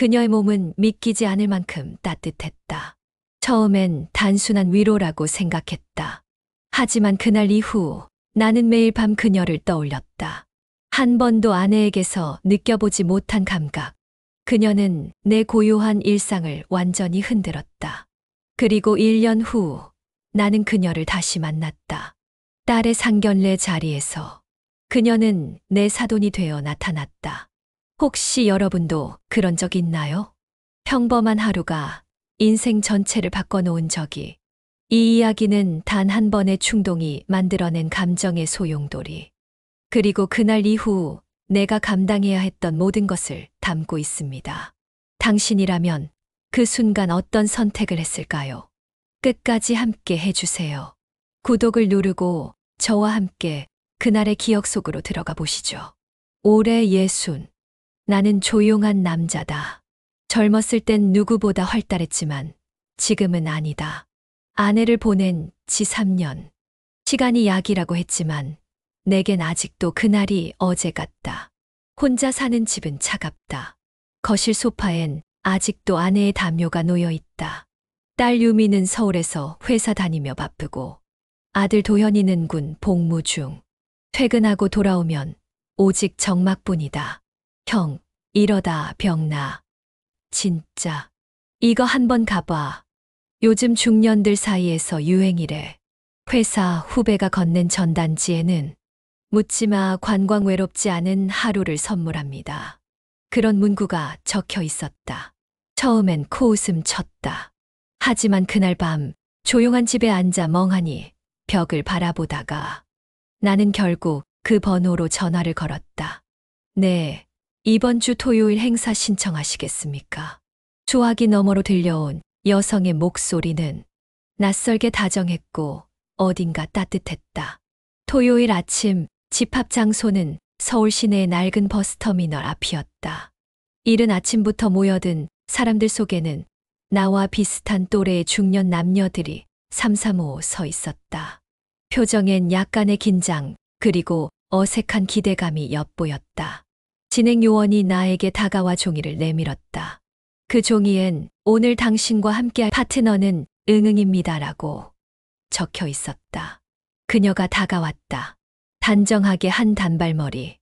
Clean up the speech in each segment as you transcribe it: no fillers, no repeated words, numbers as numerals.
그녀의 몸은 믿기지 않을 만큼 따뜻했다. 처음엔 단순한 위로라고 생각했다. 하지만 그날 이후 나는 매일 밤 그녀를 떠올렸다. 한 번도 아내에게서 느껴보지 못한 감각. 그녀는 내 고요한 일상을 완전히 흔들었다. 그리고 1년 후 나는 그녀를 다시 만났다. 딸의 상견례 자리에서 그녀는 내 사돈이 되어 나타났다. 혹시 여러분도 그런 적 있나요? 평범한 하루가 인생 전체를 바꿔놓은 적이. 이 이야기는 단 한 번의 충동이 만들어낸 감정의 소용돌이. 그리고 그날 이후 내가 감당해야 했던 모든 것을 담고 있습니다. 당신이라면 그 순간 어떤 선택을 했을까요? 끝까지 함께 해주세요. 구독을 누르고 저와 함께 그날의 기억 속으로 들어가 보시죠. 올해 60. 나는 조용한 남자다. 젊었을 땐 누구보다 활달했지만 지금은 아니다. 아내를 보낸 지 3년. 시간이 약이라고 했지만 내겐 아직도 그날이 어제 같다. 혼자 사는 집은 차갑다. 거실 소파엔 아직도 아내의 담요가 놓여 있다. 딸 유미는 서울에서 회사 다니며 바쁘고 아들 도현이는 군 복무 중. 퇴근하고 돌아오면 오직 적막뿐이다. 형, 이러다 병나. 진짜. 이거 한번 가봐. 요즘 중년들 사이에서 유행이래. 회사 후배가 건넨 전단지에는 묻지마 관광 외롭지 않은 하루를 선물합니다. 그런 문구가 적혀 있었다. 처음엔 코웃음 쳤다. 하지만 그날 밤 조용한 집에 앉아 멍하니 벽을 바라보다가 나는 결국 그 번호로 전화를 걸었다. 네, 이번 주 토요일 행사 신청하시겠습니까? 소화기 너머로 들려온 여성의 목소리는 낯설게 다정했고 어딘가 따뜻했다. 토요일 아침 집합 장소는 서울 시내의 낡은 버스터미널 앞이었다. 이른 아침부터 모여든 사람들 속에는 나와 비슷한 또래의 중년 남녀들이 삼삼오오 서 있었다. 표정엔 약간의 긴장 그리고 어색한 기대감이 엿보였다. 진행 요원이 나에게 다가와 종이를 내밀었다. 그 종이엔 오늘 당신과 함께할 파트너는 응응입니다라고 적혀 있었다. 그녀가 다가왔다. 단정하게 한 단발머리,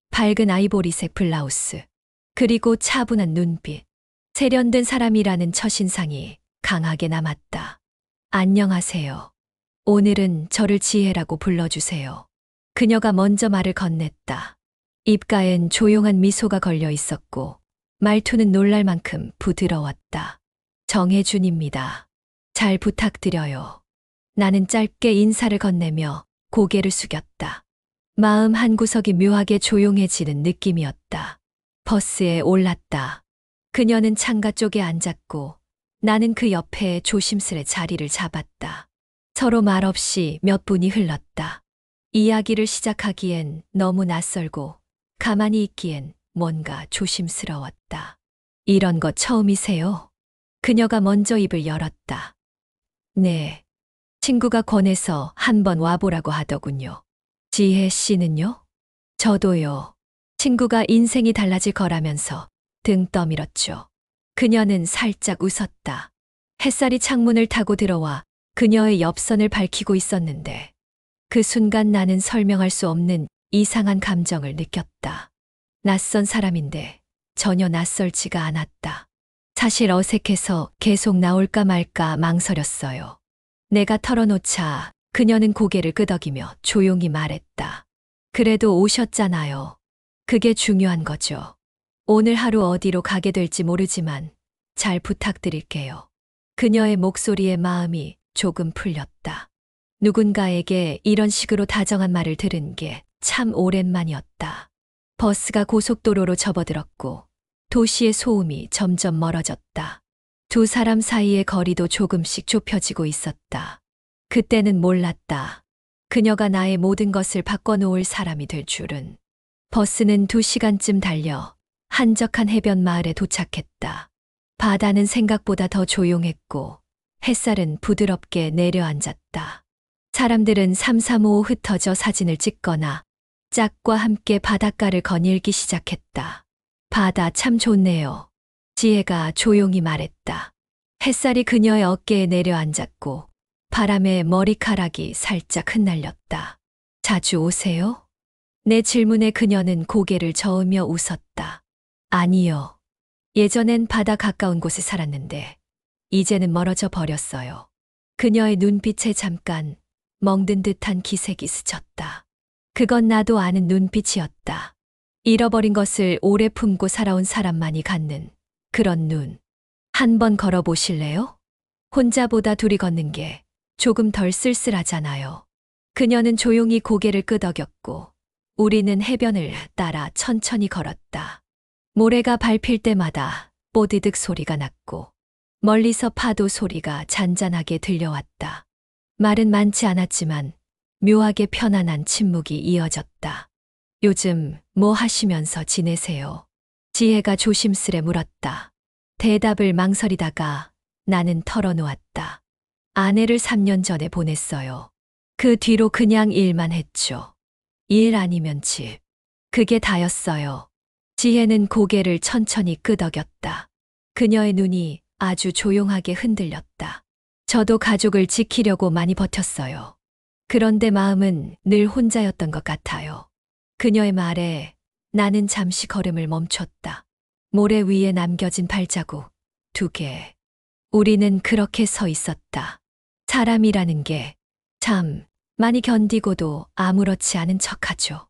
밝은 아이보리색 블라우스, 그리고 차분한 눈빛. 세련된 사람이라는 첫인상이 강하게 남았다. 안녕하세요. 오늘은 저를 지혜라고 불러주세요. 그녀가 먼저 말을 건넸다. 입가엔 조용한 미소가 걸려 있었고 말투는 놀랄 만큼 부드러웠다. 정혜준입니다. 잘 부탁드려요. 나는 짧게 인사를 건네며 고개를 숙였다. 마음 한구석이 묘하게 조용해지는 느낌이었다. 버스에 올랐다. 그녀는 창가 쪽에 앉았고 나는 그 옆에 조심스레 자리를 잡았다. 서로 말없이 몇 분이 흘렀다. 이야기를 시작하기엔 너무 낯설고 가만히 있기엔 뭔가 조심스러웠다. 이런 거 처음이세요? 그녀가 먼저 입을 열었다. 네. 친구가 권해서 한번 와보라고 하더군요. 지혜 씨는요? 저도요. 친구가 인생이 달라질 거라면서 등 떠밀었죠. 그녀는 살짝 웃었다. 햇살이 창문을 타고 들어와 그녀의 옆선을 밝히고 있었는데 그 순간 나는 설명할 수 없는 이상한 감정을 느꼈다. 낯선 사람인데 전혀 낯설지가 않았다. 사실 어색해서 계속 나올까 말까 망설였어요. 내가 털어놓자 그녀는 고개를 끄덕이며 조용히 말했다. 그래도 오셨잖아요. 그게 중요한 거죠. 오늘 하루 어디로 가게 될지 모르지만 잘 부탁드릴게요. 그녀의 목소리에 마음이 조금 풀렸다. 누군가에게 이런 식으로 다정한 말을 들은 게 참 오랜만이었다. 버스가 고속도로로 접어들었고 도시의 소음이 점점 멀어졌다. 두 사람 사이의 거리도 조금씩 좁혀지고 있었다. 그때는 몰랐다. 그녀가 나의 모든 것을 바꿔놓을 사람이 될 줄은. 버스는 2시간쯤 달려 한적한 해변 마을에 도착했다. 바다는 생각보다 더 조용했고 햇살은 부드럽게 내려앉았다. 사람들은 삼삼오오 흩어져 사진을 찍거나 짝과 함께 바닷가를 거닐기 시작했다. 바다 참 좋네요. 지혜가 조용히 말했다. 햇살이 그녀의 어깨에 내려앉았고 바람에 머리카락이 살짝 흩날렸다. 자주 오세요? 내 질문에 그녀는 고개를 저으며 웃었다. 아니요. 예전엔 바다 가까운 곳에 살았는데 이제는 멀어져 버렸어요. 그녀의 눈빛에 잠깐 멍든 듯한 기색이 스쳤다. 그건 나도 아는 눈빛이었다. 잃어버린 것을 오래 품고 살아온 사람만이 갖는 그런 눈. 한번 걸어보실래요? 혼자보다 둘이 걷는 게 조금 덜 쓸쓸하잖아요. 그녀는 조용히 고개를 끄덕였고 우리는 해변을 따라 천천히 걸었다. 모래가 밟힐 때마다 뽀드득 소리가 났고 멀리서 파도 소리가 잔잔하게 들려왔다. 말은 많지 않았지만 묘하게 편안한 침묵이 이어졌다. 요즘 뭐 하시면서 지내세요? 지혜가 조심스레 물었다. 대답을 망설이다가 나는 털어놓았다. 아내를 3년 전에 보냈어요. 그 뒤로 그냥 일만 했죠. 일 아니면 집. 그게 다였어요. 지혜는 고개를 천천히 끄덕였다. 그녀의 눈이 아주 조용하게 흔들렸다. 저도 가족을 지키려고 많이 버텼어요. 그런데 마음은 늘 혼자였던 것 같아요. 그녀의 말에 나는 잠시 걸음을 멈췄다. 모래 위에 남겨진 발자국 2개. 우리는 그렇게 서 있었다. 사람이라는 게 참 많이 견디고도 아무렇지 않은 척하죠.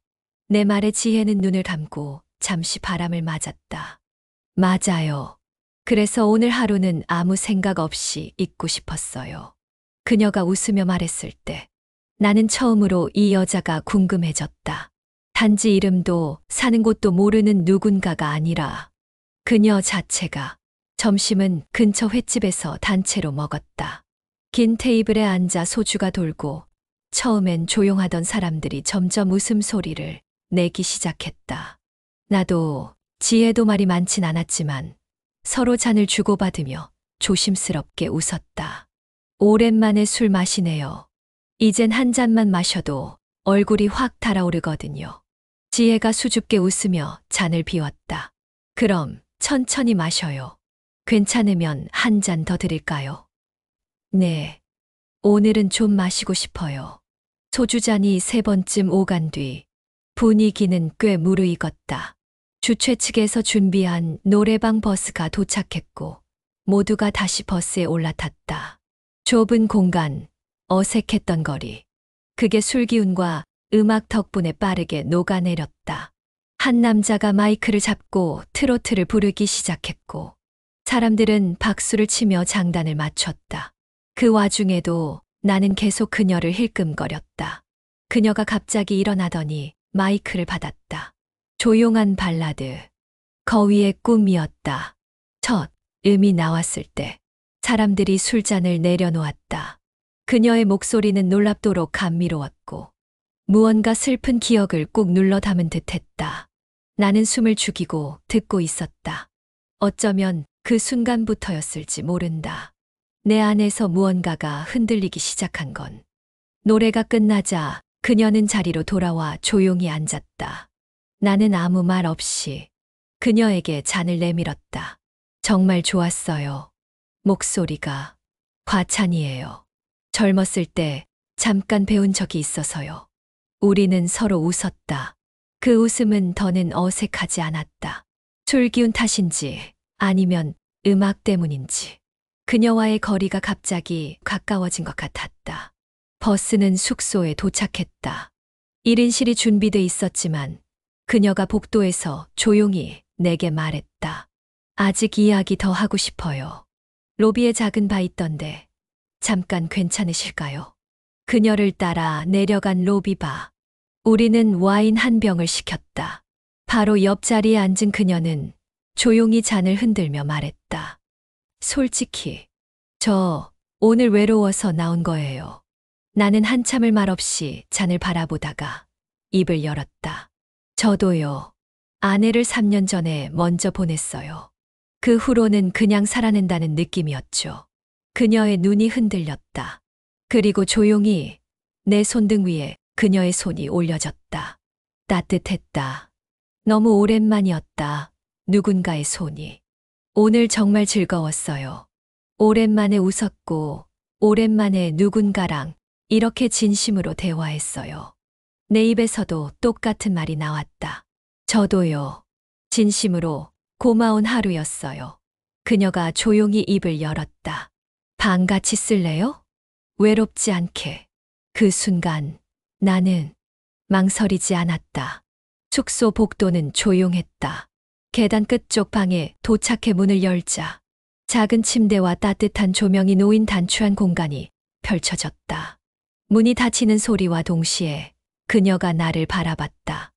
내 말에 지혜는 눈을 감고 잠시 바람을 맞았다. 맞아요. 그래서 오늘 하루는 아무 생각 없이 있고 싶었어요. 그녀가 웃으며 말했을 때 나는 처음으로 이 여자가 궁금해졌다. 단지 이름도 사는 곳도 모르는 누군가가 아니라 그녀 자체가. 점심은 근처 횟집에서 단체로 먹었다. 긴 테이블에 앉아 소주가 돌고 처음엔 조용하던 사람들이 점점 웃음소리를 내기 시작했다. 나도 지혜도 말이 많진 않았지만 서로 잔을 주고받으며 조심스럽게 웃었다. 오랜만에 술 마시네요. 이젠 한 잔만 마셔도 얼굴이 확 달아오르거든요. 지혜가 수줍게 웃으며 잔을 비웠다. 그럼 천천히 마셔요. 괜찮으면 한 잔 더 드릴까요? 네. 오늘은 좀 마시고 싶어요. 소주잔이 3번쯤 오간 뒤 분위기는 꽤 무르익었다. 주최 측에서 준비한 노래방 버스가 도착했고 모두가 다시 버스에 올라탔다. 좁은 공간, 어색했던 거리. 그게 술 기운과 음악 덕분에 빠르게 녹아내렸다. 한 남자가 마이크를 잡고 트로트를 부르기 시작했고 사람들은 박수를 치며 장단을 맞췄다. 그 와중에도 나는 계속 그녀를 힐끔거렸다. 그녀가 갑자기 일어나더니 마이크를 받았다. 조용한 발라드. 거위의 꿈이었다. 첫 음이 나왔을 때 사람들이 술잔을 내려놓았다. 그녀의 목소리는 놀랍도록 감미로웠고 무언가 슬픈 기억을 꾹 눌러 담은 듯했다. 나는 숨을 죽이고 듣고 있었다. 어쩌면 그 순간부터였을지 모른다. 내 안에서 무언가가 흔들리기 시작한 건 노래가 끝나자 그녀는 자리로 돌아와 조용히 앉았다. 나는 아무 말 없이 그녀에게 잔을 내밀었다. 정말 좋았어요. 목소리가 과찬이에요. 젊었을 때 잠깐 배운 적이 있어서요. 우리는 서로 웃었다. 그 웃음은 더는 어색하지 않았다. 술 기운 탓인지 아니면 음악 때문인지 그녀와의 거리가 갑자기 가까워진 것 같았다. 버스는 숙소에 도착했다. 1인실이 준비돼 있었지만 그녀가 복도에서 조용히 내게 말했다. 아직 이야기 더 하고 싶어요. 로비에 작은 바 있던데 잠깐 괜찮으실까요? 그녀를 따라 내려간 로비바. 우리는 와인 한 병을 시켰다. 바로 옆자리에 앉은 그녀는 조용히 잔을 흔들며 말했다. 솔직히, 저 오늘 외로워서 나온 거예요. 나는 한참을 말없이 잔을 바라보다가 입을 열었다. 저도요. 아내를 3년 전에 먼저 보냈어요. 그 후로는 그냥 살아낸다는 느낌이었죠. 그녀의 눈이 흔들렸다. 그리고 조용히 내 손등 위에 그녀의 손이 올려졌다. 따뜻했다. 너무 오랜만이었다. 누군가의 손이. 오늘 정말 즐거웠어요. 오랜만에 웃었고, 오랜만에 누군가랑 이렇게 진심으로 대화했어요. 내 입에서도 똑같은 말이 나왔다. 저도요. 진심으로 고마운 하루였어요. 그녀가 조용히 입을 열었다. 방 같이 쓸래요? 외롭지 않게. 그 순간 나는 망설이지 않았다. 숙소 복도는 조용했다. 계단 끝쪽 방에 도착해 문을 열자 작은 침대와 따뜻한 조명이 놓인 단추한 공간이 펼쳐졌다. 문이 닫히는 소리와 동시에 그녀가 나를 바라봤다.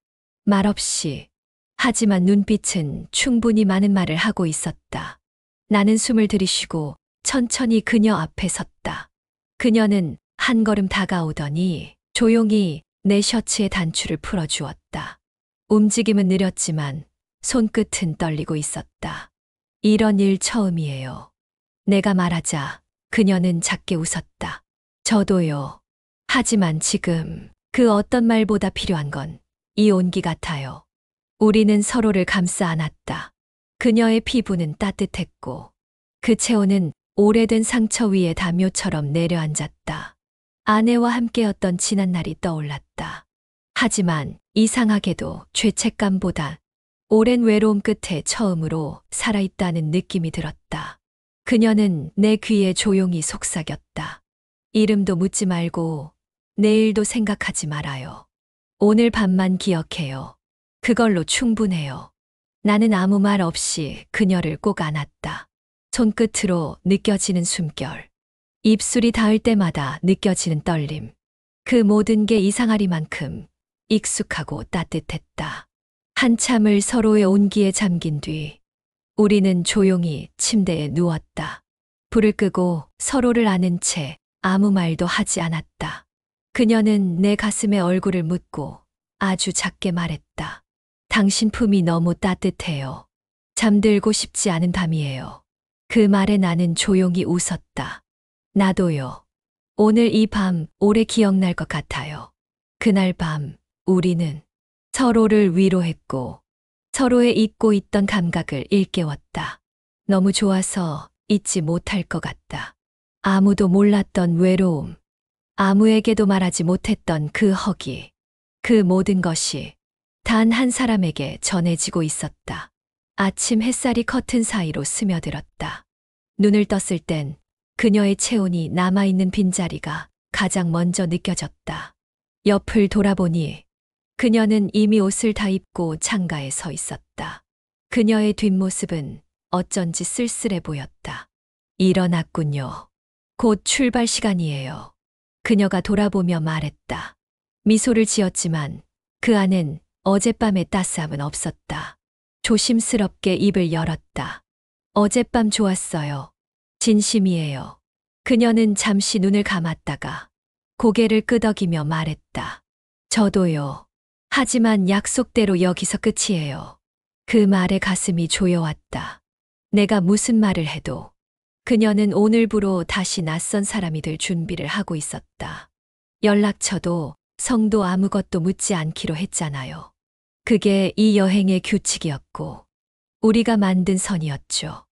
말없이. 하지만 눈빛은 충분히 많은 말을 하고 있었다. 나는 숨을 들이쉬고 천천히 그녀 앞에 섰다. 그녀는 한 걸음 다가오더니 조용히 내 셔츠의 단추를 풀어주었다. 움직임은 느렸지만 손끝은 떨리고 있었다. 이런 일 처음이에요. 내가 말하자 그녀는 작게 웃었다. 저도요. 하지만 지금 그 어떤 말보다 필요한 건 이 온기 같아요. 우리는 서로를 감싸 안았다. 그녀의 피부는 따뜻했고 그 체온은 오래된 상처 위에 담요처럼 내려앉았다. 아내와 함께였던 지난 날이 떠올랐다. 하지만 이상하게도 죄책감보다 오랜 외로움 끝에 처음으로 살아있다는 느낌이 들었다. 그녀는 내 귀에 조용히 속삭였다. 이름도 묻지 말고 내일도 생각하지 말아요. 오늘 밤만 기억해요. 그걸로 충분해요. 나는 아무 말 없이 그녀를 꼭 안았다. 손끝으로 느껴지는 숨결. 입술이 닿을 때마다 느껴지는 떨림. 그 모든 게 이상하리만큼 익숙하고 따뜻했다. 한참을 서로의 온기에 잠긴 뒤 우리는 조용히 침대에 누웠다. 불을 끄고 서로를 안은 채 아무 말도 하지 않았다. 그녀는 내 가슴에 얼굴을 묻고 아주 작게 말했다. 당신 품이 너무 따뜻해요. 잠들고 싶지 않은 밤이에요. 그 말에 나는 조용히 웃었다. 나도요. 오늘 이 밤 오래 기억날 것 같아요. 그날 밤 우리는 서로를 위로했고 서로의 잊고 있던 감각을 일깨웠다. 너무 좋아서 잊지 못할 것 같다. 아무도 몰랐던 외로움, 아무에게도 말하지 못했던 그 허기, 그 모든 것이 단 한 사람에게 전해지고 있었다. 아침 햇살이 커튼 사이로 스며들었다. 눈을 떴을 땐 그녀의 체온이 남아있는 빈자리가 가장 먼저 느껴졌다. 옆을 돌아보니 그녀는 이미 옷을 다 입고 창가에 서 있었다. 그녀의 뒷모습은 어쩐지 쓸쓸해 보였다. 일어났군요. 곧 출발 시간이에요. 그녀가 돌아보며 말했다. 미소를 지었지만 그 안엔 어젯밤의 따스함은 없었다. 조심스럽게 입을 열었다. 어젯밤 좋았어요. 진심이에요. 그녀는 잠시 눈을 감았다가 고개를 끄덕이며 말했다. 저도요. 하지만 약속대로 여기서 끝이에요. 그 말에 가슴이 조여왔다. 내가 무슨 말을 해도 그녀는 오늘부로 다시 낯선 사람이 될 준비를 하고 있었다. 연락처도 성도 아무것도 묻지 않기로 했잖아요. 그게 이 여행의 규칙이었고 우리가 만든 선이었죠.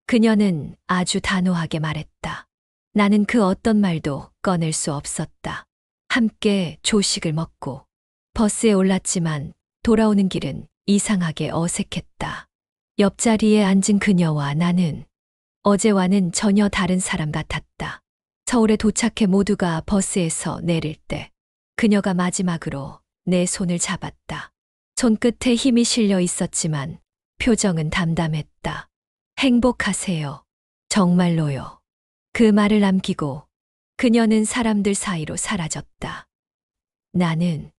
그녀는 아주 단호하게 말했다. 나는 그 어떤 말도 꺼낼 수 없었다. 함께 조식을 먹고 버스에 올랐지만 돌아오는 길은 이상하게 어색했다. 옆자리에 앉은 그녀와 나는 어제와는 전혀 다른 사람 같았다. 서울에 도착해 모두가 버스에서 내릴 때 그녀가 마지막으로 내 손을 잡았다. 손끝에 힘이 실려 있었지만 표정은 담담했다. 행복하세요. 정말로요. 그 말을 남기고 그녀는 사람들 사이로 사라졌다. 나는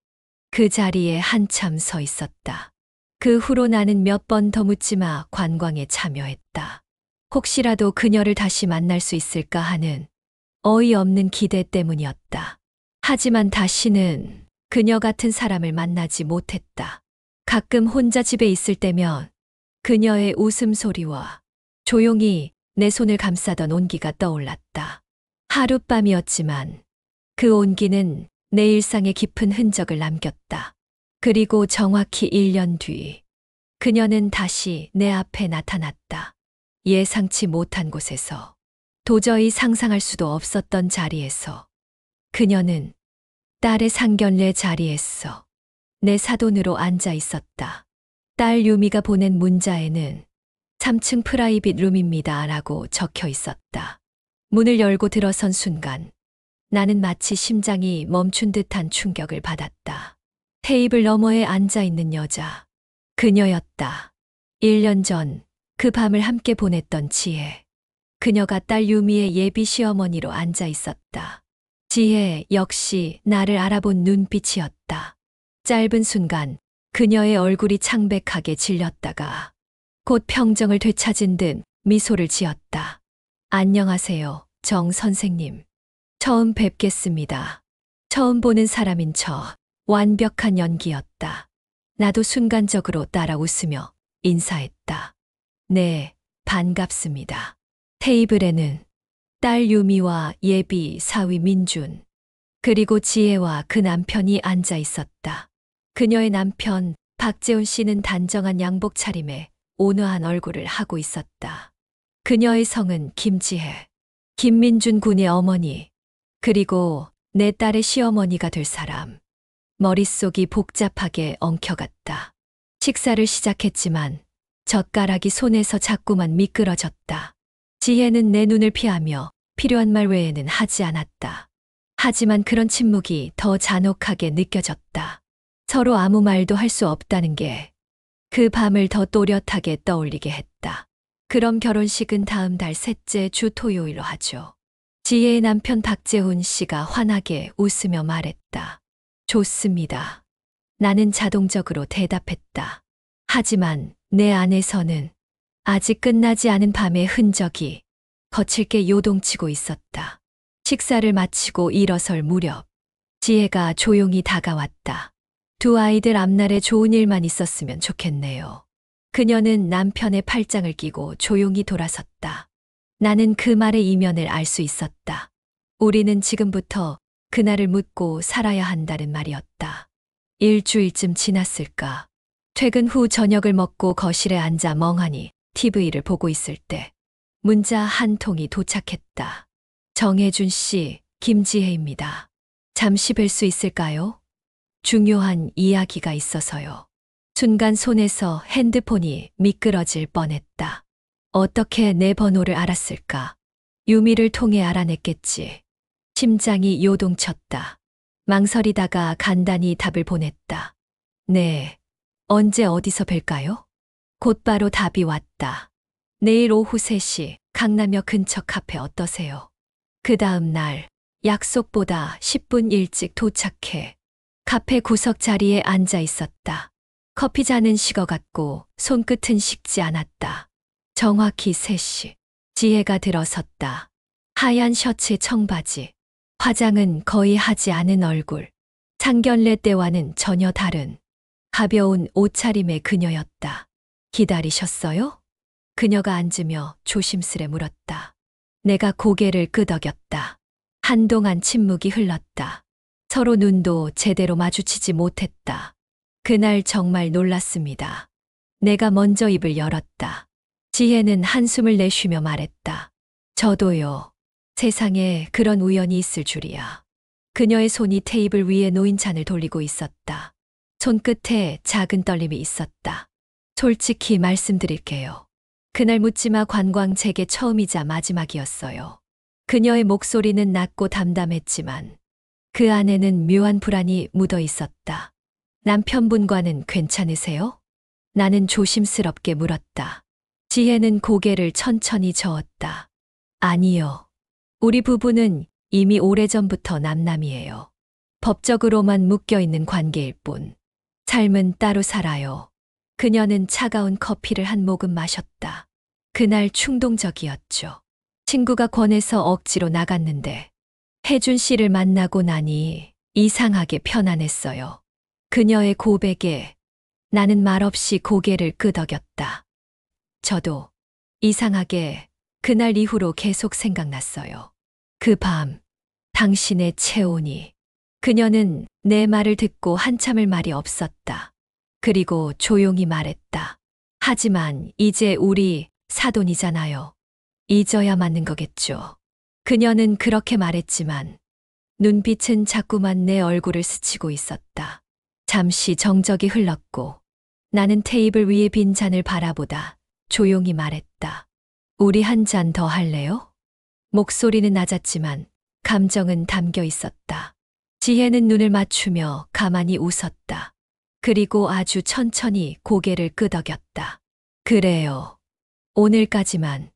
그 자리에 한참 서 있었다. 그 후로 나는 몇 번 더 묻지마 관광에 참여했다. 혹시라도 그녀를 다시 만날 수 있을까 하는 어이없는 기대 때문이었다. 하지만 다시는 그녀 같은 사람을 만나지 못했다. 가끔 혼자 집에 있을 때면 그녀의 웃음소리와 조용히 내 손을 감싸던 온기가 떠올랐다. 하룻밤이었지만 그 온기는 내 일상에 깊은 흔적을 남겼다. 그리고 정확히 1년 뒤 그녀는 다시 내 앞에 나타났다. 예상치 못한 곳에서, 도저히 상상할 수도 없었던 자리에서, 그녀는 딸의 상견례 자리에서 내 사돈으로 앉아 있었다. 딸 유미가 보낸 문자에는 3층 프라이빗 룸입니다 라고 적혀 있었다. 문을 열고 들어선 순간 나는 마치 심장이 멈춘 듯한 충격을 받았다. 테이블 너머에 앉아 있는 여자. 그녀였다. 1년 전 그 밤을 함께 보냈던 지혜. 그녀가 딸 유미의 예비 시어머니로 앉아 있었다. 지혜 역시 나를 알아본 눈빛이었다. 짧은 순간 그녀의 얼굴이 창백하게 질렸다가 곧 평정을 되찾은 듯 미소를 지었다. 안녕하세요, 정 선생님. 처음 뵙겠습니다. 처음 보는 사람인 척 완벽한 연기였다. 나도 순간적으로 따라 웃으며 인사했다. 네, 반갑습니다. 테이블에는 딸 유미와 예비 사위 민준, 그리고 지혜와 그 남편이 앉아 있었다. 그녀의 남편 박재훈 씨는 단정한 양복 차림에 온화한 얼굴을 하고 있었다. 그녀의 성은 김지혜, 김민준 군의 어머니, 그리고 내 딸의 시어머니가 될 사람. 머릿속이 복잡하게 엉켜갔다. 식사를 시작했지만 젓가락이 손에서 자꾸만 미끄러졌다. 지혜는 내 눈을 피하며 필요한 말 외에는 하지 않았다. 하지만 그런 침묵이 더 잔혹하게 느껴졌다. 서로 아무 말도 할 수 없다는 게 그 밤을 더 또렷하게 떠올리게 했다. 그럼 결혼식은 다음 달 셋째 주 토요일로 하죠. 지혜의 남편 박재훈 씨가 환하게 웃으며 말했다. 좋습니다. 나는 자동적으로 대답했다. 하지만 내 안에서는 아직 끝나지 않은 밤의 흔적이 거칠게 요동치고 있었다. 식사를 마치고 일어설 무렵 지혜가 조용히 다가왔다. 두 아이들 앞날에 좋은 일만 있었으면 좋겠네요. 그녀는 남편의 팔짱을 끼고 조용히 돌아섰다. 나는 그 말의 이면을 알 수 있었다. 우리는 지금부터 그날을 묻고 살아야 한다는 말이었다. 일주일쯤 지났을까. 퇴근 후 저녁을 먹고 거실에 앉아 멍하니 TV를 보고 있을 때 문자 한 통이 도착했다. 정혜준 씨, 김지혜입니다. 잠시 뵐 수 있을까요? 중요한 이야기가 있어서요. 순간 손에서 핸드폰이 미끄러질 뻔했다. 어떻게 내 번호를 알았을까? 유미를 통해 알아냈겠지. 심장이 요동쳤다. 망설이다가 간단히 답을 보냈다. 네, 언제 어디서 뵐까요? 곧바로 답이 왔다. 내일 오후 3시 강남역 근처 카페 어떠세요? 그 다음 날 약속보다 10분 일찍 도착해 카페 구석 자리에 앉아 있었다. 커피 잔은 식어갔고 손끝은 식지 않았다. 정확히 3시. 지혜가 들어섰다. 하얀 셔츠에 청바지. 화장은 거의 하지 않은 얼굴. 상견례 때와는 전혀 다른 가벼운 옷차림의 그녀였다. 기다리셨어요? 그녀가 앉으며 조심스레 물었다. 내가 고개를 끄덕였다. 한동안 침묵이 흘렀다. 서로 눈도 제대로 마주치지 못했다. 그날 정말 놀랐습니다. 내가 먼저 입을 열었다. 지혜는 한숨을 내쉬며 말했다. 저도요. 세상에 그런 우연이 있을 줄이야. 그녀의 손이 테이블 위에 놓인 잔을 돌리고 있었다. 손끝에 작은 떨림이 있었다. 솔직히 말씀드릴게요. 그날 묻지마 관광 제게 처음이자 마지막이었어요. 그녀의 목소리는 낮고 담담했지만 그 안에는 묘한 불안이 묻어 있었다. 남편분과는 괜찮으세요? 나는 조심스럽게 물었다. 지혜는 고개를 천천히 저었다. 아니요. 우리 부부는 이미 오래전부터 남남이에요. 법적으로만 묶여있는 관계일 뿐. 삶은 따로 살아요. 그녀는 차가운 커피를 한 모금 마셨다. 그날 충동적이었죠. 친구가 권해서 억지로 나갔는데 혜준 씨를 만나고 나니 이상하게 편안했어요. 그녀의 고백에 나는 말없이 고개를 끄덕였다. 저도 이상하게 그날 이후로 계속 생각났어요. 그 밤, 당신의 체온이. 그녀는 내 말을 듣고 한참을 말이 없었다. 그리고 조용히 말했다. 하지만 이제 우리 사돈이잖아요. 잊어야 맞는 거겠죠. 그녀는 그렇게 말했지만 눈빛은 자꾸만 내 얼굴을 스치고 있었다. 잠시 정적이 흘렀고 나는 테이블 위에 빈 잔을 바라보다 조용히 말했다. 우리 한 잔 더 할래요? 목소리는 낮았지만 감정은 담겨 있었다. 지혜는 눈을 맞추며 가만히 웃었다. 그리고 아주 천천히 고개를 끄덕였다. 그래요. 오늘까지만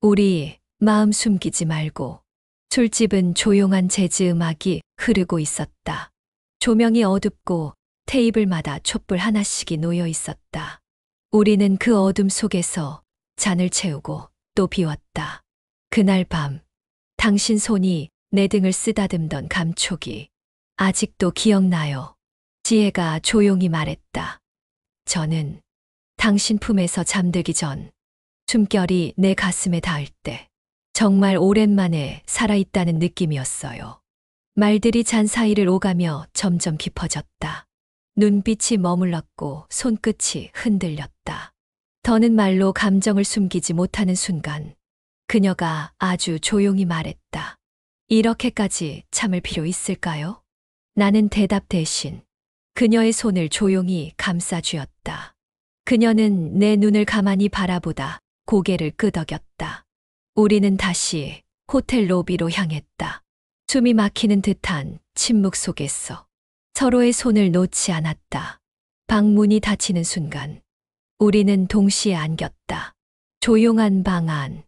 우리 마음 숨기지 말고. 술집은 조용한 재즈 음악이 흐르고 있었다. 조명이 어둡고 테이블마다 촛불 하나씩이 놓여 있었다. 우리는 그 어둠 속에서 잔을 채우고 또 비웠다. 그날 밤, 당신 손이 내 등을 쓰다듬던 감촉이 아직도 기억나요. 지혜가 조용히 말했다. 저는 당신 품에서 잠들기 전 숨결이 내 가슴에 닿을 때 정말 오랜만에 살아있다는 느낌이었어요. 말들이 잔 사이를 오가며 점점 깊어졌다. 눈빛이 머물렀고 손끝이 흔들렸다. 더는 말로 감정을 숨기지 못하는 순간 그녀가 아주 조용히 말했다. 이렇게까지 참을 필요 있을까요? 나는 대답 대신 그녀의 손을 조용히 감싸쥐었다. 그녀는 내 눈을 가만히 바라보다 고개를 끄덕였다. 우리는 다시 호텔 로비로 향했다. 숨이 막히는 듯한 침묵 속에서 서로의 손을 놓지 않았다. 방문이 닫히는 순간 우리는 동시에 안겼다. 조용한 방 안.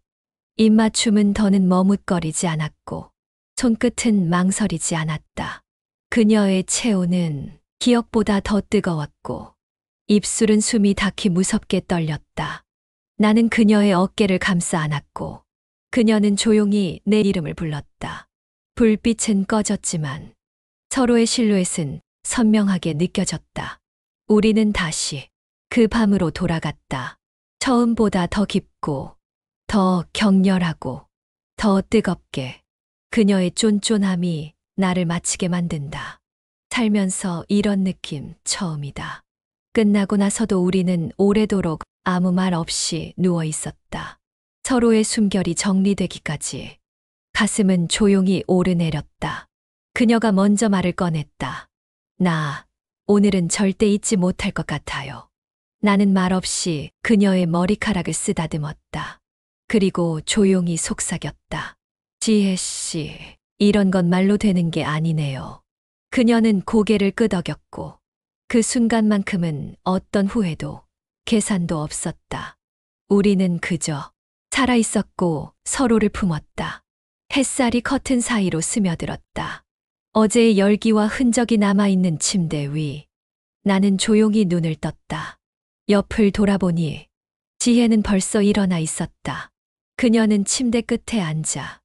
입맞춤은 더는 머뭇거리지 않았고 손끝은 망설이지 않았다. 그녀의 체온은 기억보다 더 뜨거웠고 입술은 숨이 닿기 무섭게 떨렸다. 나는 그녀의 어깨를 감싸 안았고 그녀는 조용히 내 이름을 불렀다. 불빛은 꺼졌지만 서로의 실루엣은 선명하게 느껴졌다. 우리는 다시 그 밤으로 돌아갔다. 처음보다 더 깊고, 더 격렬하고, 더 뜨겁게 그녀의 쫀쫀함이 나를 마치게 만든다. 살면서 이런 느낌 처음이다. 끝나고 나서도 우리는 오래도록 아무 말 없이 누워 있었다. 서로의 숨결이 정리되기까지 가슴은 조용히 오르내렸다. 그녀가 먼저 말을 꺼냈다. 나 오늘은 절대 잊지 못할 것 같아요. 나는 말없이 그녀의 머리카락을 쓰다듬었다. 그리고 조용히 속삭였다. 지혜 씨, 이런 건 말로 되는 게 아니네요. 그녀는 고개를 끄덕였고 그 순간만큼은 어떤 후회도 계산도 없었다. 우리는 그저 살아있었고 서로를 품었다. 햇살이 커튼 사이로 스며들었다. 어제의 열기와 흔적이 남아있는 침대 위. 나는 조용히 눈을 떴다. 옆을 돌아보니 지혜는 벌써 일어나 있었다. 그녀는 침대 끝에 앉아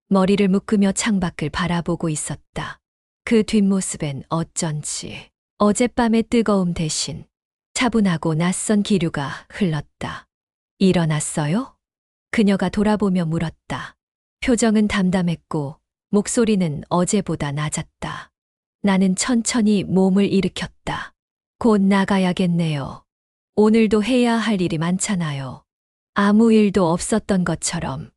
머리를 묶으며 창밖을 바라보고 있었다. 그 뒷모습엔 어쩐지 어젯밤의 뜨거움 대신 차분하고 낯선 기류가 흘렀다. 일어났어요? 그녀가 돌아보며 물었다. 표정은 담담했고 목소리는 어제보다 낮았다. 나는 천천히 몸을 일으켰다. 곧 나가야겠네요. 오늘도 해야 할 일이 많잖아요. 아무 일도 없었던 것처럼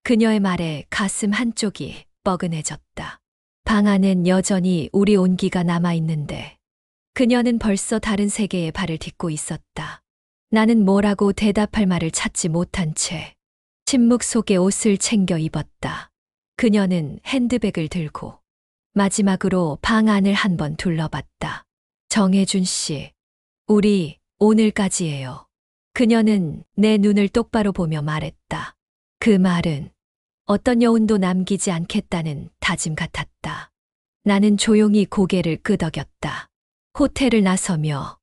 그녀의 말에 가슴 한쪽이 뻐근해졌다. 방 안엔 여전히 우리 온기가 남아있는데 그녀는 벌써 다른 세계에 발을 딛고 있었다. 나는 뭐라고 대답할 말을 찾지 못한 채 침묵 속에 옷을 챙겨 입었다. 그녀는 핸드백을 들고 마지막으로 방 안을 한번 둘러봤다. 정혜준 씨, 우리 오늘까지예요. 그녀는 내 눈을 똑바로 보며 말했다. 그 말은 어떤 여운도 남기지 않겠다는 다짐 같았다. 나는 조용히 고개를 끄덕였다. 호텔을 나서며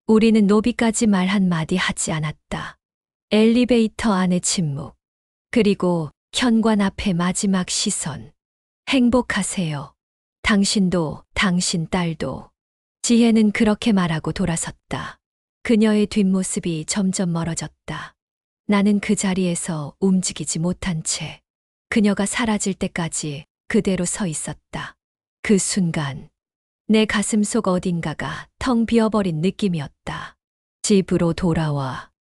우리는 로비까지 말 한마디 하지 않았다. 엘리베이터 안의 침묵, 그리고 현관 앞의 마지막 시선. 행복하세요. 당신도, 당신 딸도. 지혜는 그렇게 말하고 돌아섰다. 그녀의 뒷모습이 점점 멀어졌다. 나는 그 자리에서 움직이지 못한 채 그녀가 사라질 때까지 그대로 서 있었다. 그 순간 내 가슴 속 어딘가가 텅 비어버린 느낌이었다. 집으로 돌아와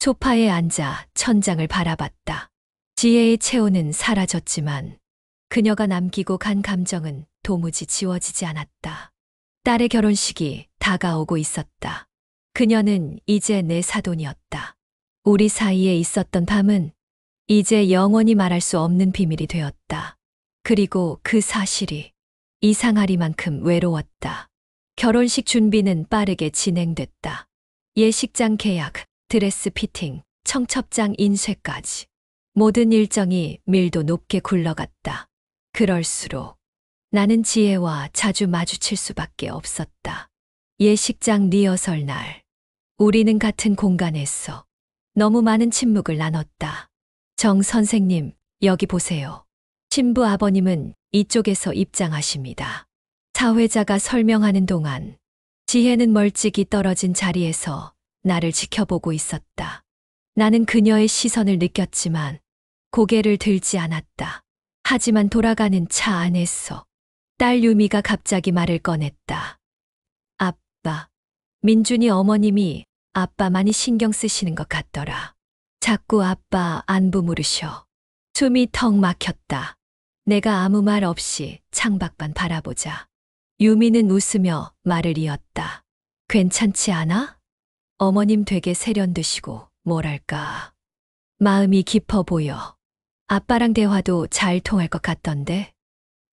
소파에 앉아 천장을 바라봤다. 지혜의 체온은 사라졌지만 그녀가 남기고 간 감정은 도무지 지워지지 않았다. 딸의 결혼식이 다가오고 있었다. 그녀는 이제 내 사돈이었다. 우리 사이에 있었던 밤은 이제 영원히 말할 수 없는 비밀이 되었다. 그리고 그 사실이 이상하리만큼 외로웠다. 결혼식 준비는 빠르게 진행됐다. 예식장 계약, 드레스 피팅, 청첩장 인쇄까지. 모든 일정이 밀도 높게 굴러갔다. 그럴수록 나는 지혜와 자주 마주칠 수밖에 없었다. 예식장 리허설 날, 우리는 같은 공간에서 너무 많은 침묵을 나눴다. 정 선생님, 여기 보세요. 신부 아버님은 이쪽에서 입장하십니다. 사회자가 설명하는 동안 지혜는 멀찍이 떨어진 자리에서 나를 지켜보고 있었다. 나는 그녀의 시선을 느꼈지만 고개를 들지 않았다. 하지만 돌아가는 차 안에서 딸 유미가 갑자기 말을 꺼냈다. 아빠, 민준이 어머님이 아빠 많이 신경 쓰시는 것 같더라. 자꾸 아빠 안부 물으셔. 숨이 턱 막혔다. 내가 아무 말 없이 창밖만 바라보자. 유미는 웃으며 말을 이었다. 괜찮지 않아? 어머님 되게 세련되시고 뭐랄까. 마음이 깊어 보여. 아빠랑 대화도 잘 통할 것 같던데.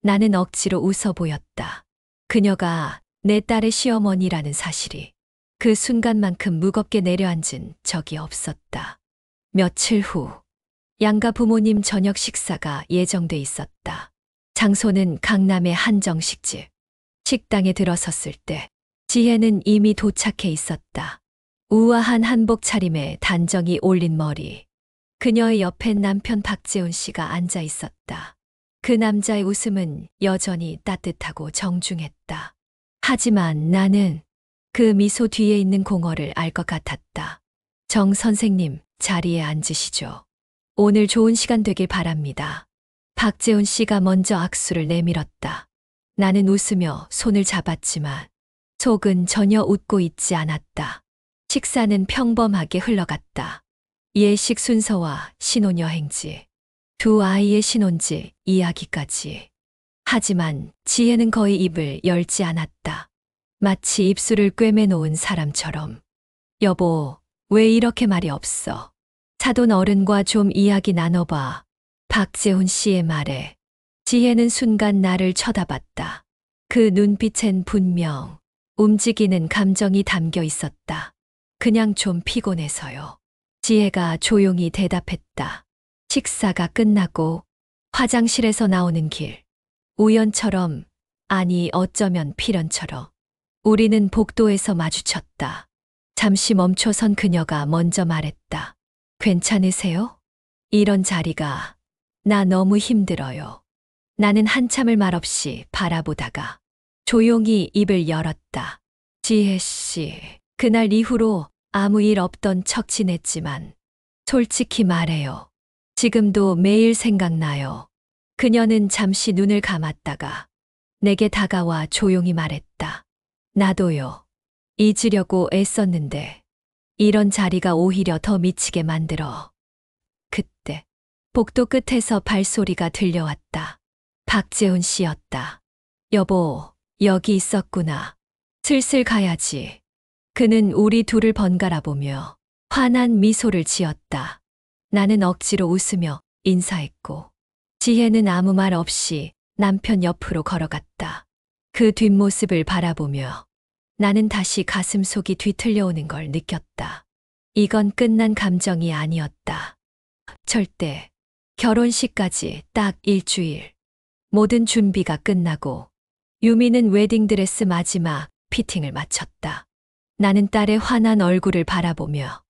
나는 억지로 웃어 보였다. 그녀가 내 딸의 시어머니라는 사실이 그 순간만큼 무겁게 내려앉은 적이 없었다. 며칠 후 양가 부모님 저녁 식사가 예정돼 있었다. 장소는 강남의 한정식집. 식당에 들어섰을 때 지혜는 이미 도착해 있었다. 우아한 한복 차림에 단정히 올린 머리. 그녀의 옆엔 남편 박재훈 씨가 앉아 있었다. 그 남자의 웃음은 여전히 따뜻하고 정중했다. 하지만 나는 그 미소 뒤에 있는 공허를 알 것 같았다. 정 선생님, 자리에 앉으시죠. 오늘 좋은 시간 되길 바랍니다. 박재훈 씨가 먼저 악수를 내밀었다. 나는 웃으며 손을 잡았지만 속은 전혀 웃고 있지 않았다. 식사는 평범하게 흘러갔다. 예식 순서와 신혼여행지, 두 아이의 신혼집 이야기까지. 하지만 지혜는 거의 입을 열지 않았다. 마치 입술을 꿰매놓은 사람처럼. 여보, 왜 이렇게 말이 없어? 사돈 어른과 좀 이야기 나눠봐. 박재훈 씨의 말에 지혜는 순간 나를 쳐다봤다. 그 눈빛엔 분명 움직이는 감정이 담겨 있었다. 그냥 좀 피곤해서요. 지혜가 조용히 대답했다. 식사가 끝나고 화장실에서 나오는 길. 우연처럼, 아니 어쩌면 필연처럼 우리는 복도에서 마주쳤다. 잠시 멈춰선 그녀가 먼저 말했다. 괜찮으세요? 이런 자리가 나 너무 힘들어요. 나는 한참을 말없이 바라보다가 조용히 입을 열었다. 지혜 씨, 그날 이후로 아무 일 없던 척 지냈지만 솔직히 말해요. 지금도 매일 생각나요. 그녀는 잠시 눈을 감았다가 내게 다가와 조용히 말했다. 나도요. 잊으려고 애썼는데 이런 자리가 오히려 더 미치게 만들어. 그때 복도 끝에서 발소리가 들려왔다. 박재훈 씨였다. 여보, 여기 있었구나. 슬슬 가야지. 그는 우리 둘을 번갈아 보며 환한 미소를 지었다. 나는 억지로 웃으며 인사했고 지혜는 아무 말 없이 남편 옆으로 걸어갔다. 그 뒷모습을 바라보며 나는 다시 가슴속이 뒤틀려오는 걸 느꼈다. 이건 끝난 감정이 아니었다. 절대. 결혼식까지 딱 일주일. 모든 준비가 끝나고 유미는 웨딩드레스 마지막 피팅을 마쳤다. 나는 딸의 환한 얼굴을 바라보며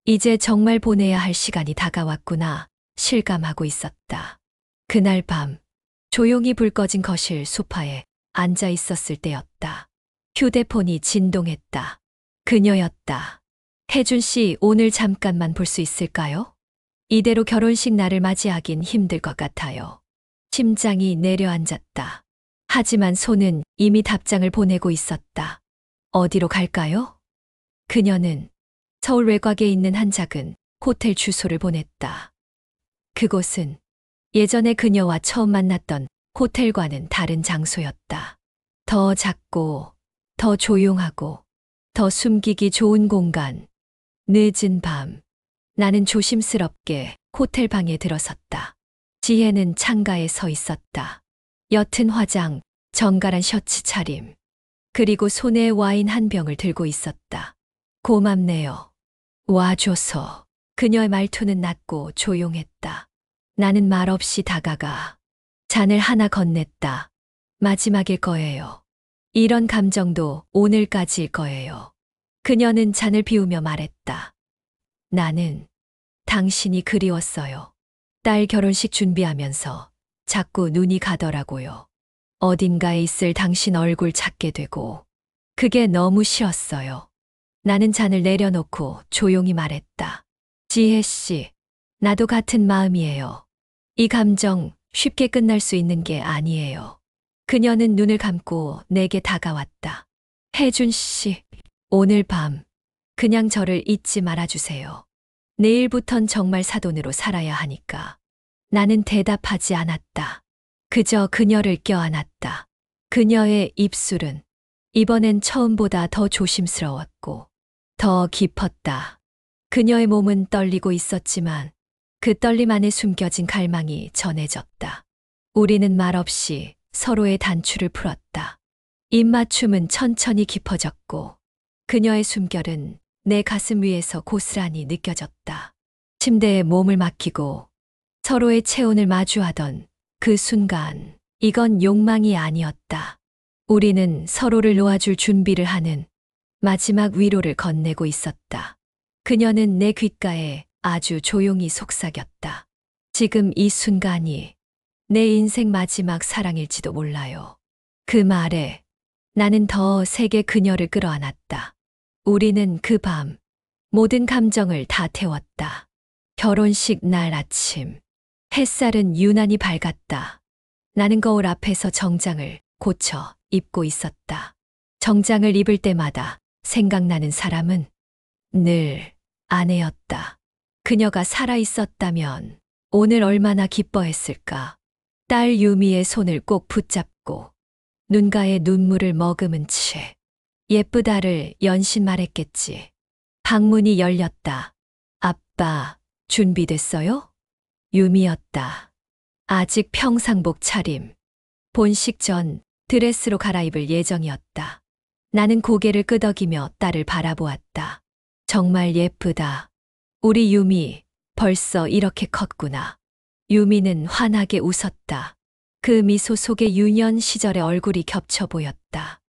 이제 정말 보내야 할 시간이 다가왔구나 실감하고 있었다. 그날 밤 조용히 불 꺼진 거실 소파에 앉아 있었을 때였다. 휴대폰이 진동했다. 그녀였다. 혜준 씨, 오늘 잠깐만 볼 수 있을까요? 이대로 결혼식 날을 맞이하긴 힘들 것 같아요. 심장이 내려앉았다. 하지만 손은 이미 답장을 보내고 있었다. 어디로 갈까요? 그녀는 서울 외곽에 있는 한 작은 호텔 주소를 보냈다. 그곳은 예전에 그녀와 처음 만났던 호텔과는 다른 장소였다. 더 작고, 더 조용하고, 더 숨기기 좋은 공간. 늦은 밤, 나는 조심스럽게 호텔 방에 들어섰다. 지혜는 창가에 서 있었다. 옅은 화장, 정갈한 셔츠 차림, 그리고 손에 와인 한 병을 들고 있었다. 고맙네요. 와줘서. 그녀의 말투는 낮고 조용했다. 나는 말없이 다가가 잔을 하나 건넸다. 마지막일 거예요. 이런 감정도 오늘까지일 거예요. 그녀는 잔을 비우며 말했다. 나는 당신이 그리웠어요. 딸 결혼식 준비하면서 자꾸 눈이 가더라고요. 어딘가에 있을 당신 얼굴 찾게 되고 그게 너무 싫었어요. 나는 잔을 내려놓고 조용히 말했다. 지혜 씨, 나도 같은 마음이에요. 이 감정 쉽게 끝날 수 있는 게 아니에요. 그녀는 눈을 감고 내게 다가왔다. 혜준 씨, 오늘 밤 그냥 저를 잊지 말아주세요. 내일부턴 정말 사돈으로 살아야 하니까. 나는 대답하지 않았다. 그저 그녀를 껴안았다. 그녀의 입술은 이번엔 처음보다 더 조심스러웠고 더 깊었다. 그녀의 몸은 떨리고 있었지만 그 떨림 안에 숨겨진 갈망이 전해졌다. 우리는 말없이 서로의 단추를 풀었다. 입맞춤은 천천히 깊어졌고 그녀의 숨결은 내 가슴 위에서 고스란히 느껴졌다. 침대에 몸을 맡기고 서로의 체온을 마주하던 그 순간, 이건 욕망이 아니었다. 우리는 서로를 놓아줄 준비를 하는 마지막 위로를 건네고 있었다. 그녀는 내 귓가에 아주 조용히 속삭였다. 지금 이 순간이 내 인생 마지막 사랑일지도 몰라요. 그 말에 나는 더 세게 그녀를 끌어안았다. 우리는 그 밤 모든 감정을 다 태웠다. 결혼식 날 아침, 햇살은 유난히 밝았다. 나는 거울 앞에서 정장을 고쳐 입고 있었다. 정장을 입을 때마다 생각나는 사람은 늘 아내였다. 그녀가 살아 있었다면 오늘 얼마나 기뻐했을까. 딸 유미의 손을 꼭 붙잡고 눈가에 눈물을 머금은 채 예쁘다를 연신 말했겠지. 방문이 열렸다. 아빠, 준비됐어요? 유미였다. 아직 평상복 차림. 본식 전 드레스로 갈아입을 예정이었다. 나는 고개를 끄덕이며 딸을 바라보았다. 정말 예쁘다. 우리 유미 벌써 이렇게 컸구나. 유미는 환하게 웃었다. 그 미소 속에 유년 시절의 얼굴이 겹쳐 보였다.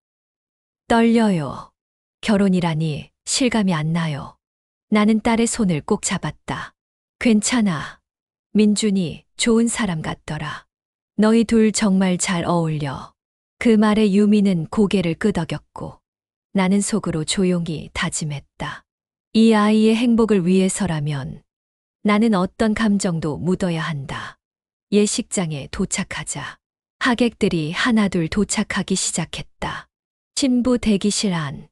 떨려요. 결혼이라니 실감이 안 나요. 나는 딸의 손을 꼭 잡았다. 괜찮아. 민준이 좋은 사람 같더라. 너희 둘 정말 잘 어울려. 그 말에 유미는 고개를 끄덕였고 나는 속으로 조용히 다짐했다. 이 아이의 행복을 위해서라면 나는 어떤 감정도 묻어야 한다. 예식장에 도착하자 하객들이 하나둘 도착하기 시작했다. 신부 대기실 안,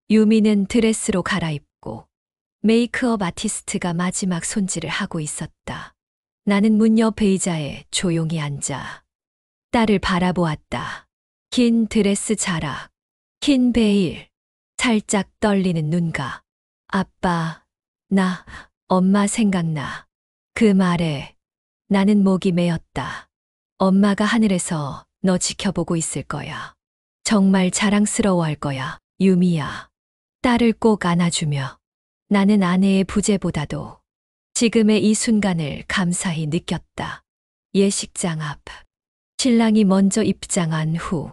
유미는 드레스로 갈아입고 메이크업 아티스트가 마지막 손질을 하고 있었다. 나는 문 옆 의자에 조용히 앉아 딸을 바라보았다. 긴 드레스 자락, 흰 베일, 살짝 떨리는 눈가. 아빠, 나, 엄마 생각나. 그 말에 나는 목이 메었다. 엄마가 하늘에서 너 지켜보고 있을 거야. 정말 자랑스러워할 거야, 유미야. 딸을 꼭 안아주며 나는 아내의 부재보다도 지금의 이 순간을 감사히 느꼈다. 예식장 앞. 신랑이 먼저 입장한 후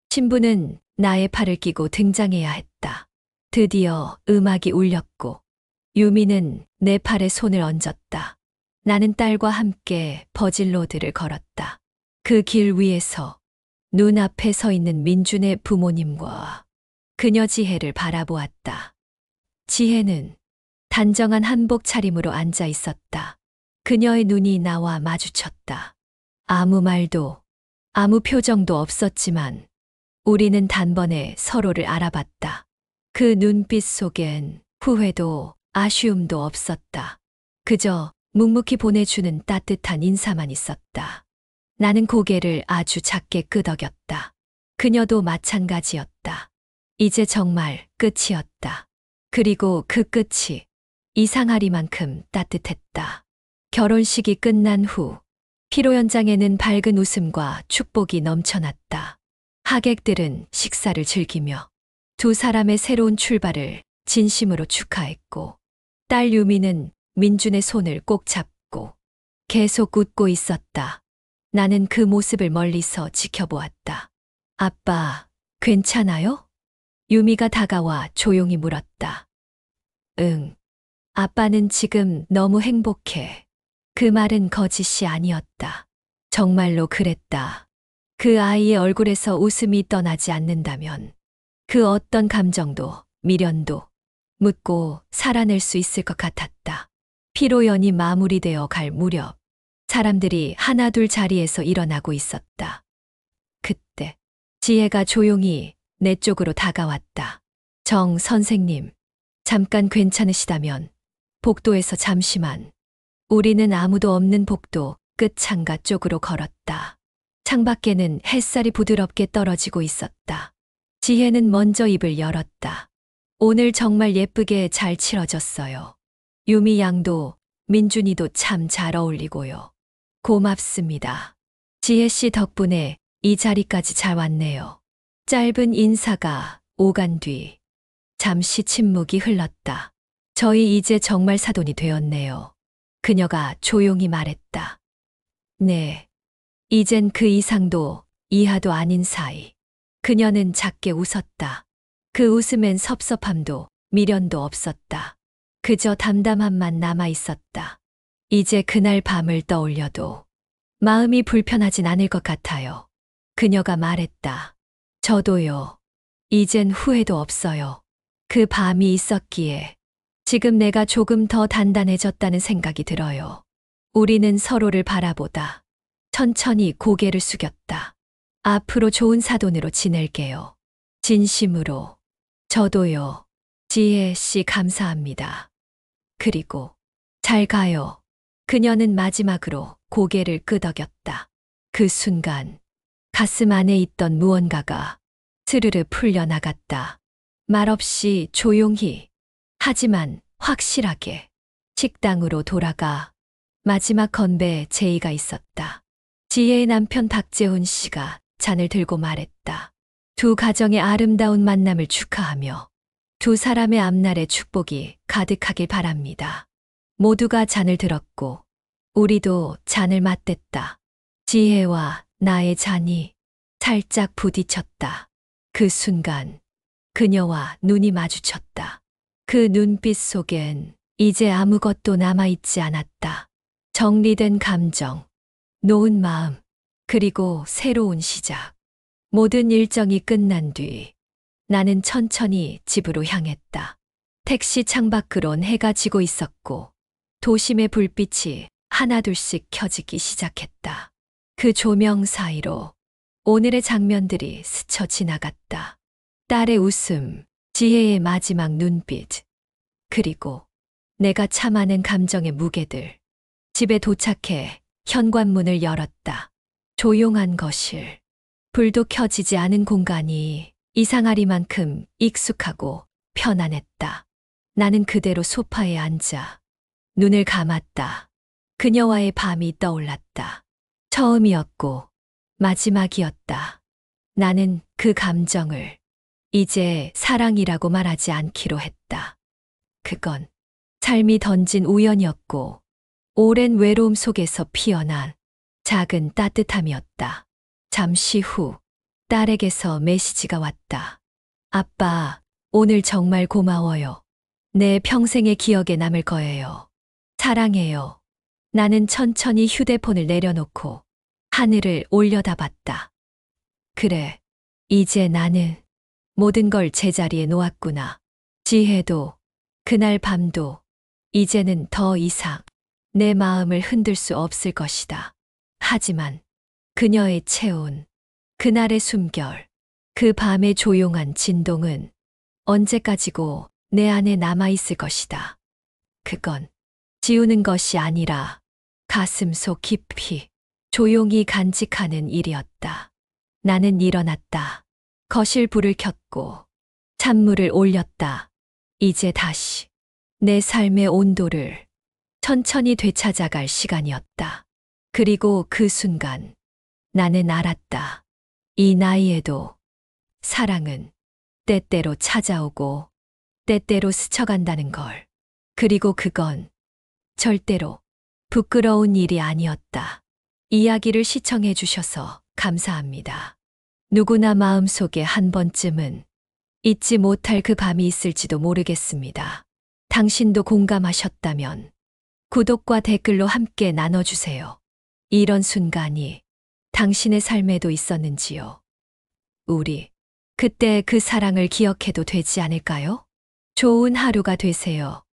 신부는 나의 팔을 끼고 등장해야 했다. 드디어 음악이 울렸고 유미는 내 팔에 손을 얹었다. 나는 딸과 함께 버질로드를 걸었다. 그 길 위에서 눈앞에 서 있는 민준의 부모님과 그녀 지혜를 바라보았다. 지혜는 단정한 한복 차림으로 앉아 있었다. 그녀의 눈이 나와 마주쳤다. 아무 말도, 아무 표정도 없었지만 우리는 단번에 서로를 알아봤다. 그 눈빛 속엔 후회도 아쉬움도 없었다. 그저 묵묵히 보내주는 따뜻한 인사만 있었다. 나는 고개를 아주 작게 끄덕였다. 그녀도 마찬가지였다. 이제 정말 끝이었다. 그리고 그 끝이 이상하리만큼 따뜻했다. 결혼식이 끝난 후 피로 현장에는 밝은 웃음과 축복이 넘쳐났다. 하객들은 식사를 즐기며 두 사람의 새로운 출발을 진심으로 축하했고, 딸 유미는 민준의 손을 꼭 잡고 계속 웃고 있었다. 나는 그 모습을 멀리서 지켜보았다. 아빠, 괜찮아요? 유미가 다가와 조용히 물었다. 응. 아빠는 지금 너무 행복해. 그 말은 거짓이 아니었다. 정말로 그랬다. 그 아이의 얼굴에서 웃음이 떠나지 않는다면 그 어떤 감정도, 미련도 묻고 살아낼 수 있을 것 같았다. 피로연이 마무리되어 갈 무렵 사람들이 하나둘 자리에서 일어나고 있었다. 그때 지혜가 조용히 내 쪽으로 다가왔다. 정 선생님, 잠깐 괜찮으시다면 복도에서 잠시만. 우리는 아무도 없는 복도 끝 창가 쪽으로 걸었다. 창밖에는 햇살이 부드럽게 떨어지고 있었다. 지혜는 먼저 입을 열었다. 오늘 정말 예쁘게 잘 치러졌어요. 유미 양도 민준이도 참 잘 어울리고요. 고맙습니다. 지혜 씨 덕분에 이 자리까지 잘 왔네요. 짧은 인사가 오간 뒤 잠시 침묵이 흘렀다. 저희 이제 정말 사돈이 되었네요. 그녀가 조용히 말했다. 네. 이젠 그 이상도 이하도 아닌 사이. 그녀는 작게 웃었다. 그 웃음엔 섭섭함도 미련도 없었다. 그저 담담함만 남아 있었다. 이제 그날 밤을 떠올려도 마음이 불편하진 않을 것 같아요. 그녀가 말했다. 저도요. 이젠 후회도 없어요. 그 밤이 있었기에 지금 내가 조금 더 단단해졌다는 생각이 들어요. 우리는 서로를 바라보다 천천히 고개를 숙였다. 앞으로 좋은 사돈으로 지낼게요. 진심으로. 저도요. 지혜 씨 감사합니다. 그리고 잘 가요. 그녀는 마지막으로 고개를 끄덕였다. 그 순간 가슴 안에 있던 무언가가 스르르 풀려나갔다. 말없이 조용히, 하지만 확실하게 식당으로 돌아가 마지막 건배에 제의가 있었다. 지혜의 남편 박재훈 씨가 잔을 들고 말했다. 두 가정의 아름다운 만남을 축하하며 두 사람의 앞날의 축복이 가득하길 바랍니다. 모두가 잔을 들었고 우리도 잔을 맞댔다. 지혜와 나의 잔이 살짝 부딪혔다. 그 순간 그녀와 눈이 마주쳤다. 그 눈빛 속엔 이제 아무것도 남아있지 않았다. 정리된 감정, 놓은 마음, 그리고 새로운 시작. 모든 일정이 끝난 뒤 나는 천천히 집으로 향했다. 택시 창밖으론 해가 지고 있었고 도심의 불빛이 하나둘씩 켜지기 시작했다. 그 조명 사이로 오늘의 장면들이 스쳐 지나갔다. 딸의 웃음, 지혜의 마지막 눈빛, 그리고 내가 참아낸 감정의 무게들. 집에 도착해 현관문을 열었다. 조용한 거실. 불도 켜지지 않은 공간이 이상하리만큼 익숙하고 편안했다. 나는 그대로 소파에 앉아 눈을 감았다. 그녀와의 밤이 떠올랐다. 처음이었고 마지막이었다. 나는 그 감정을 이제 사랑이라고 말하지 않기로 했다. 그건 삶이 던진 우연이었고 오랜 외로움 속에서 피어난 작은 따뜻함이었다. 잠시 후 딸에게서 메시지가 왔다. 아빠, 오늘 정말 고마워요. 내 평생의 기억에 남을 거예요. 사랑해요. 나는 천천히 휴대폰을 내려놓고 하늘을 올려다봤다. 그래, 이제 나는 모든 걸 제자리에 놓았구나. 지혜도, 그날 밤도, 이제는 더 이상 내 마음을 흔들 수 없을 것이다. 하지만 그녀의 체온, 그날의 숨결, 그 밤의 조용한 진동은 언제까지고 내 안에 남아있을 것이다. 그건 지우는 것이 아니라 가슴 속 깊이 조용히 간직하는 일이었다. 나는 일어났다. 거실 불을 켰고 찬물을 올렸다. 이제 다시 내 삶의 온도를 천천히 되찾아갈 시간이었다. 그리고 그 순간 나는 알았다. 이 나이에도 사랑은 때때로 찾아오고 때때로 스쳐간다는 걸. 그리고 그건 절대로 부끄러운 일이 아니었다. 이야기를 시청해 주셔서 감사합니다. 누구나 마음속에 한 번쯤은 잊지 못할 그 밤이 있을지도 모르겠습니다. 당신도 공감하셨다면 구독과 댓글로 함께 나눠주세요. 이런 순간이 당신의 삶에도 있었는지요? 우리 그때 그 사랑을 기억해도 되지 않을까요? 좋은 하루가 되세요.